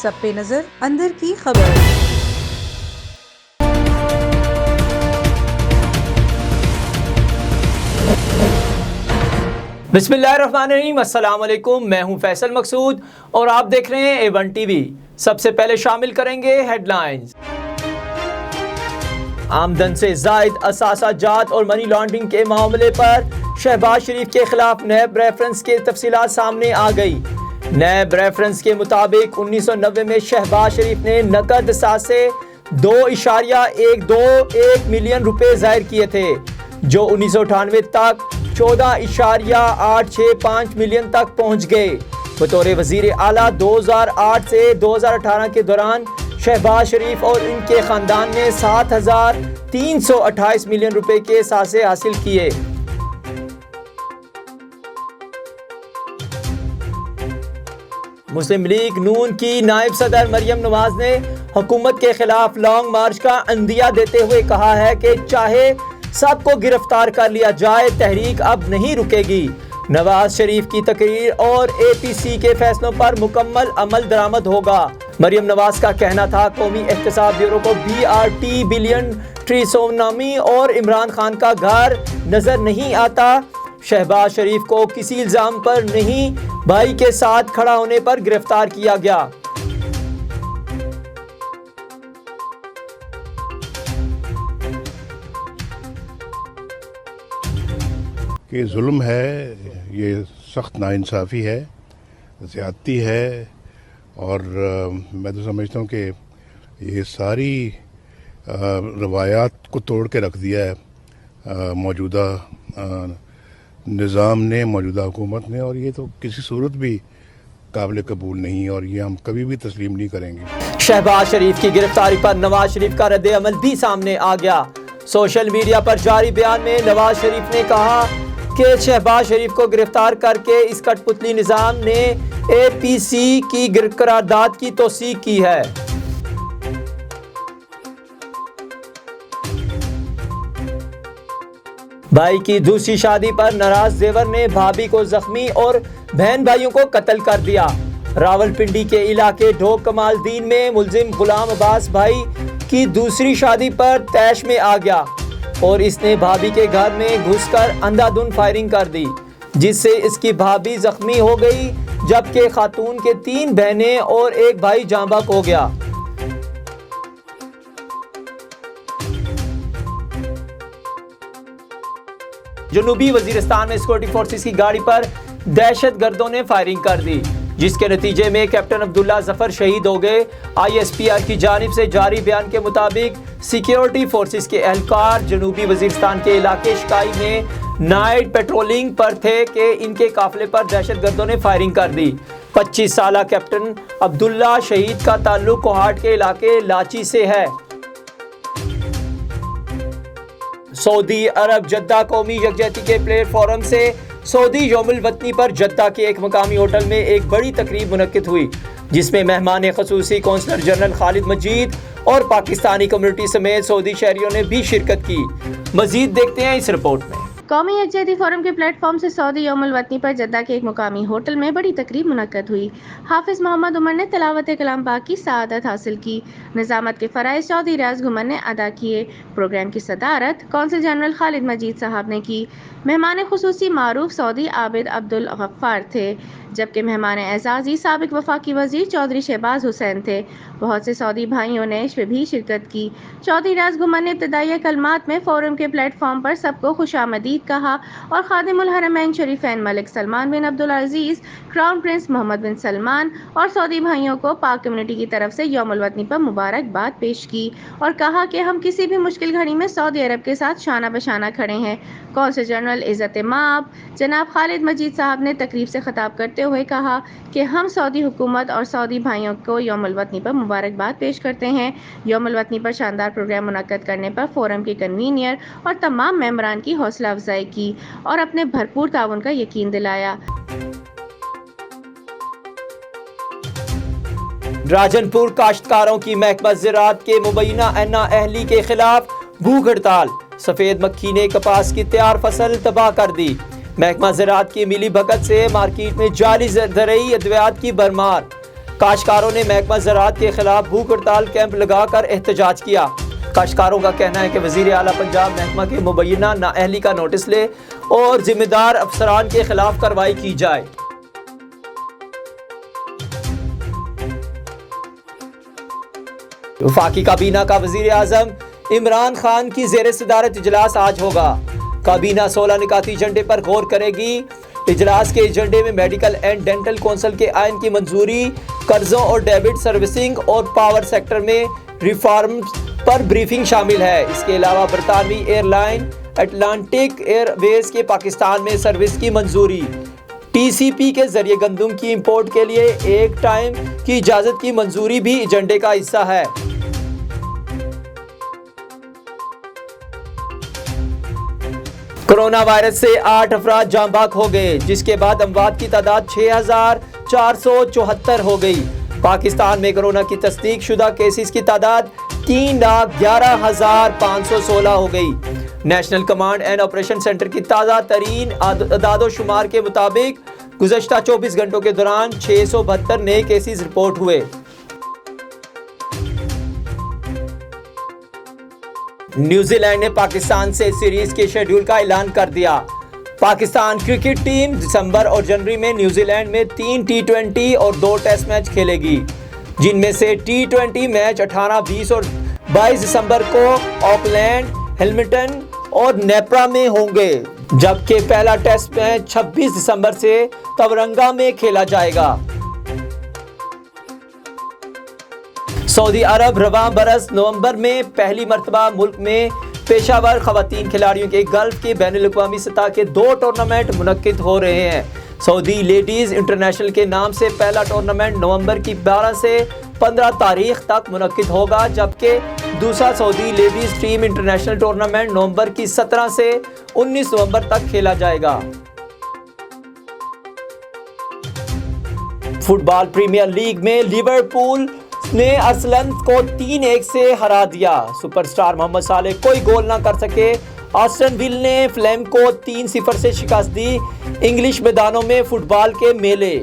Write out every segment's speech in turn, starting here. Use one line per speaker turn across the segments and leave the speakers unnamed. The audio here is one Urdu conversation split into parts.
سب پہ نظر اندر کی خبر۔
بسم اللہ الرحمن الرحیم، السلام علیکم، میں ہوں فیصل مقصود اور آپ دیکھ رہے ہیں A1 ٹی وی۔ سب سے پہلے شامل کریں گے ہیڈ لائنز۔ آمدن سے زائد اثاثہ جات اور منی لانڈرنگ کے معاملے پر شہباز شریف کے خلاف نیب ریفرنس کی تفصیلات سامنے آ گئی۔ نیب ریفرنس کے مطابق 1990 میں شہباز شریف نے نقد اثاثے 2.121 ملین روپے ظاہر کیے تھے، جو 1998 تک 14.865 ملین تک پہنچ گئے۔ بطور وزیر اعلیٰ 2008 سے 2018 کے دوران شہباز شریف اور ان کے خاندان نے 7,328 ملین روپے کے اثاثے حاصل کیے۔ مسلم لیگ نون کی نائب صدر مریم نواز نے حکومت کے خلاف لانگ مارچ کا عندیہ دیتے ہوئے کہا ہے کہ چاہے سب کو گرفتار کر لیا جائے، تحریک اب نہیں رکے گی۔ نواز شریف کی تقریر اور APC کے فیصلوں پر مکمل عمل درآمد ہوگا۔ مریم نواز کا کہنا تھا قومی احتساب بیورو کو BRT بلین ٹریسونامی اور عمران خان کا گھر نظر نہیں آتا۔ شہباز شریف کو کسی الزام پر نہیں، بھائی کے ساتھ کھڑا ہونے پر گرفتار کیا گیا۔
کہ ظلم ہے، یہ سخت ناانصافی ہے، زیادتی ہے، اور میں تو سمجھتا ہوں کہ یہ ساری روایات کو توڑ کے رکھ دیا ہے موجودہ نظام نے، موجودہ حکومت نے، اور یہ تو کسی صورت بھی قابل قبول نہیں، اور یہ ہم کبھی بھی تسلیم نہیں کریں گے۔
شہباز شریف کی گرفتاری پر نواز شریف کا رد عمل بھی سامنے آ گیا۔ سوشل میڈیا پر جاری بیان میں نواز شریف نے کہا کہ شہباز شریف کو گرفتار کر کے اس کٹ پتلی نظام نے APC کی قرارداد کی توثیق کی ہے۔ بھائی کی دوسری شادی پر ناراض زیور نے بھابھی کو زخمی اور بہن بھائیوں کو قتل کر دیا۔ راولپنڈی کے علاقے ڈھوک کمال دین میں ملزم غلام عباس بھائی کی دوسری شادی پر طیش میں آ گیا اور اس نے بھابھی کے گھر میں گھس کر اندھا دھند فائرنگ کر دی، جس سے اس کی بھابھی زخمی ہو گئی، جبکہ خاتون کے 3 بہنیں اور 1 بھائی جاں بحق ہو گیا۔ جنوبی وزیرستان میں سیکورٹی فورسز کی گاڑی پر دہشت گردوں نے فائرنگ کر دی، جس کے نتیجے میں کیپٹن عبداللہ ظفر شہید ہو گئے۔ ISPR کی جانب سے جاری بیان کے مطابق سیکیورٹی فورسز کے اہلکار جنوبی وزیرستان کے علاقے شکائی میں نائٹ پیٹرولنگ پر تھے کہ ان کے قافلے پر دہشت گردوں نے فائرنگ کر دی۔ 25 سالہ کیپٹن عبداللہ شہید کا تعلق کوہاٹ کے علاقے لاچی سے ہے۔ سعودی عرب جدہ قومی یکجہتی کے پلیٹ فارم سے سعودی یوم الوطنی پر جدہ کے ایک مقامی ہوٹل میں ایک بڑی تقریب منعقد ہوئی، جس میں مہمان خصوصی کونسلر جنرل خالد مجید اور پاکستانی کمیونٹی سمیت سعودی شہریوں نے بھی شرکت کی۔ مزید دیکھتے ہیں اس رپورٹ میں۔
قومی یکجہتی فورم کے پلیٹ فارم سے سعودی یوم الوطنی پر جدہ کے ایک مقامی ہوٹل میں بڑی تقریب منعقد ہوئی۔ حافظ محمد عمر نے تلاوت کلام پاک کی سعادت حاصل کی۔ نظامت کے فرائض چودھری ریاض گھمر نے ادا کیے۔ پروگرام کی صدارت کونسل جنرل خالد مجید صاحب نے کی۔ مہمان خصوصی معروف سعودی عابد عبدالغفار تھے، جبکہ مہمان اعزازی سابق وفاقی وزیر چودھری شہباز حسین تھے۔ بہت سے سعودی بھائیوں نے بھی شرکت کی۔ چودھری ریاض گھمر نے ابتدائی کلمات میں فورم کے پلیٹ فارم پر سب کو خوش آمدید کہا اور خادم الحرمین شریفین ملک سلمان بن عبدالعزیز، کراؤن پرنس محمد بن سلمان اور سعودی بھائیوں کو پاک کمیونٹی کی طرف سے یوم الوطنی پر مبارکباد پیش کی اور کہا کہ ہم کسی بھی مشکل گھڑی میں سعودی عرب کے ساتھ شانہ بشانہ کھڑے ہیں۔ کونسل جنرل عزت مآب جناب خالد مجید صاحب نے تقریب سے خطاب کرتے ہوئے کہا کہ ہم سعودی حکومت اور سعودی بھائیوں کو یوم الوطنی پر مبارکباد پیش کرتے ہیں۔ یوم الوطنی پر شاندار پروگرام منعقد کرنے پر فورم کے کنوینر اور تمام ممبران کی حوصلہ افزائی کی اور اپنے بھرپور تعاون کا یقین دلایا۔
راجن پور کاشتکاروں کی محکمہ زراعت کے مبینہ نااہلی کے خلاف بھوک ہڑتال۔ سفید مکھی نے کپاس کی تیار فصل تباہ کر دی۔ محکمہ زراعت کی ملی بھگت سے مارکیٹ میں جعلی زرعی ادویات کی بھرمار۔ کاشتکاروں نے محکمہ زراعت کے خلاف بھوک ہڑتال کیمپ لگا کر احتجاج کیا۔ کاشتکاروں کا کہنا ہے کہ وزیر اعلیٰ پنجاب محکمہ کے مبینہ نااہلی کا نوٹس لے اور ذمہ دار افسران کے خلاف کارروائی کی جائے۔ وفاقی کابینہ کا وزیر اعظم عمران خان کی زیر صدارت اجلاس آج ہوگا۔ کابینہ 16 نکاتی ایجنڈے پر غور کرے گی۔ اجلاس کے ایجنڈے میں میڈیکل اینڈ ڈینٹل کونسل کے آئین کی منظوری، قرضوں اور ڈیبٹ سروسنگ اور پاور سیکٹر میں ریفارمز پر بریفنگ شامل ہے۔ اس کے علاوہ برطانوی ایئر لائن اٹلانٹک ایئر ویز کے پاکستان میں سروس کی منظوری، ٹی سی پی کے ذریعے گندم کی امپورٹ کے لیے ایک ٹائم کی اجازت کی منظوری بھی ایجنڈے کا حصہ ہے۔ کرونا وائرس سے 8 افراد جاں بحق ہو گئے، جس کے بعد اموات کی تعداد 6474 ہو گئی۔ پاکستان میں کرونا کی تصدیق شدہ کیسز کی تعداد 3,11,516 ہو گئی۔ National command and operation centre کی تازہ ترین اعداد و شمار کے مطابق گزشتہ 24 گھنٹوں کے دوران 672 نئے کیسز رپورٹ ہوئے۔ نیوزی لینڈ نے پاکستان سے سیریز کے شیڈول کا اعلان کر دیا۔ پاکستان کرکٹ ٹیم دسمبر اور جنوری میں نیوزی لینڈ میں 3 T20 اور 2 ٹیسٹ میچ کھیلے گی، جن میں سے T20 میچ 18، 20 اور 22 دسمبر کو آکلینڈ، ہیملٹن اور نیپرا میں ہوں گے، جبکہ پہلا ٹیسٹ میچ 26 دسمبر سے تورنگا میں کھیلا جائے گا۔ سعودی عرب رواں برس نومبر میں پہلی مرتبہ ملک میں پیشہ ور خواتین کھلاڑیوں کے گلف کے بین الاقوامی سطح کے 2 ٹورنامنٹ منعقد ہو رہے ہیں۔ سعودی لیڈیز انٹرنیشنل کے نام سے پہلا ٹورنامنٹ نومبر کی 12 سے 15 تاریخ تک منعقد ہوگا، جبکہ دوسرا سعودی لیڈیز ٹیم انٹرنیشنل ٹورنامنٹ نومبر کی 17 سے 19 نومبر تک کھیلا جائے گا۔ فٹ بال پریمیئر لیگ میں لیورپول نے ارسنل کو 3-1 سے ہرا دیا۔ سپر سٹار محمد صالح کوئی گول نہ کر سکے۔ آسٹن ویل نے فلیم کو 3-0 سے شکست دی۔ انگلش میدانوں میں فٹ بال کے میلے،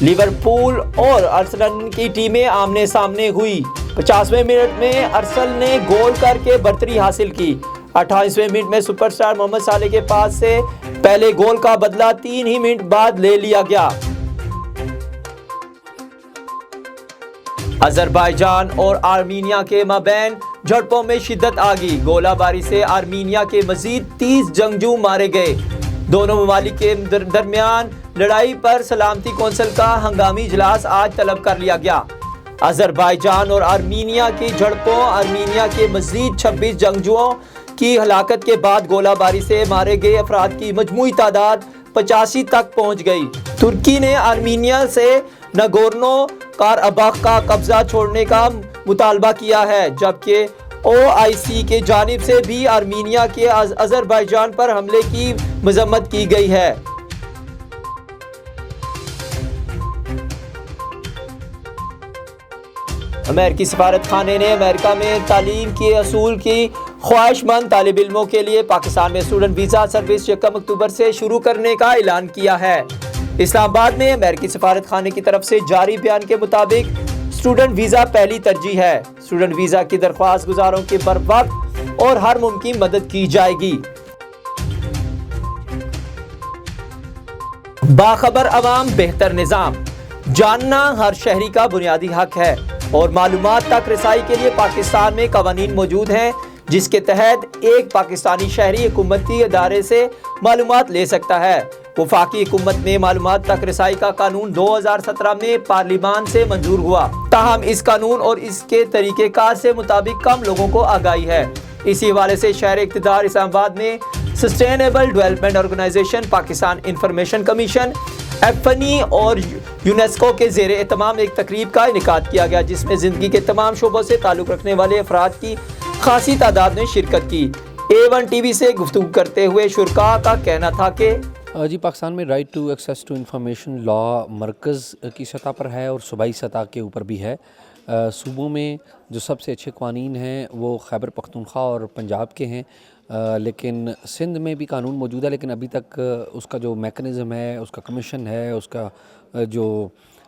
لیورپول اور ارسنل کی ٹیمیں آمنے سامنے ہوئی۔ 50ویں منٹ میں ارسنل نے گول کر کے برتری حاصل کی۔ 28ویں منٹ میں سپر سٹار محمد صالح کے پاس سے پہلے گول کا بدلہ 3 ہی منٹ بعد لے لیا گیا۔ آذربائیجان اور آرمینیا کے مابین جھڑپوں میں شدت آ گئی۔ گولہ باری سے آرمینیا کے مزید 30 جنگجو مارے گئے۔ دونوں ممالک کے درمیان لڑائی پر سلامتی کونسل کا ہنگامی اجلاس آج طلب کر لیا گیا۔ آذربائیجان اور آرمینیا کی جھڑپوں، آرمینیا کے مزید 26 جنگجوؤں کی ہلاکت کے بعد گولہ باری سے مارے گئے افراد کی مجموعی تعداد 85 تک پہنچ گئی۔ ترکی نے آرمینیا سے ناگورنو کاراباخ کا قبضہ چھوڑنے کا مطالبہ کیا ہے، جبکہ OIC کی جانب سے بھی آرمینیا کے آذربائیجان پر حملے کی مذمت کی گئی ہے۔ امریکی سفارت خانے نے امریکہ میں تعلیم کے اصول کی خواہش مند طالب علموں کے لیے پاکستان میں اسٹوڈنٹ ویزا سروس 1 اکتوبر سے شروع کرنے کا اعلان کیا ہے۔ اسلام آباد میں امریکی سفارت خانے کی طرف سے جاری بیان کے مطابق اسٹوڈنٹ ویزا پہلی ترجیح ہے۔ اسٹوڈنٹ ویزا کی درخواست گزاروں کی بر وقت اور ہر ممکن مدد کی جائے گی۔ باخبر عوام بہتر نظام جاننا ہر شہری کا بنیادی حق ہے، اور معلومات تک رسائی کے لیے پاکستان میں قوانین موجود ہیں، جس کے تحت ایک پاکستانی شہری حکومتی ادارے سے معلومات لے سکتا ہے۔ وفاقی حکومت میں معلومات تک رسائی کا قانون 2017 میں پارلیمان سے منظور ہوا، تاہم اس قانون اور اس کے طریقہ کار سے مطابق کم لوگوں کو آگاہی ہے۔ اسی حوالے سے شہر اقتدار اسلام آباد میں sustainable development organisation, Pakistan information commission, ایفنی اور یونیسکو کے زیر اہتمام ایک تقریب کا انعقاد کیا گیا، جس میں زندگی کے تمام شعبوں سے تعلق رکھنے والے افراد کی خاصی تعداد نے شرکت کی۔ A1 TV سے گفتگو کرتے ہوئے شرکاء کا کہنا تھا کہ
جی پاکستان میں right to access to information law مرکز کی سطح پر ہے اور صوبائی سطح کے اوپر بھی ہے۔ صوبوں میں جو سب سے اچھے قوانین ہیں وہ خیبر پختونخوا اور پنجاب کے ہیں، لیکن سندھ میں بھی قانون موجود ہے، لیکن ابھی تک اس کا جو میکنزم ہے، اس کا کمیشن ہے، اس کا جو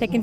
2nd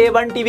A1 TV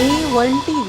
A1 TV,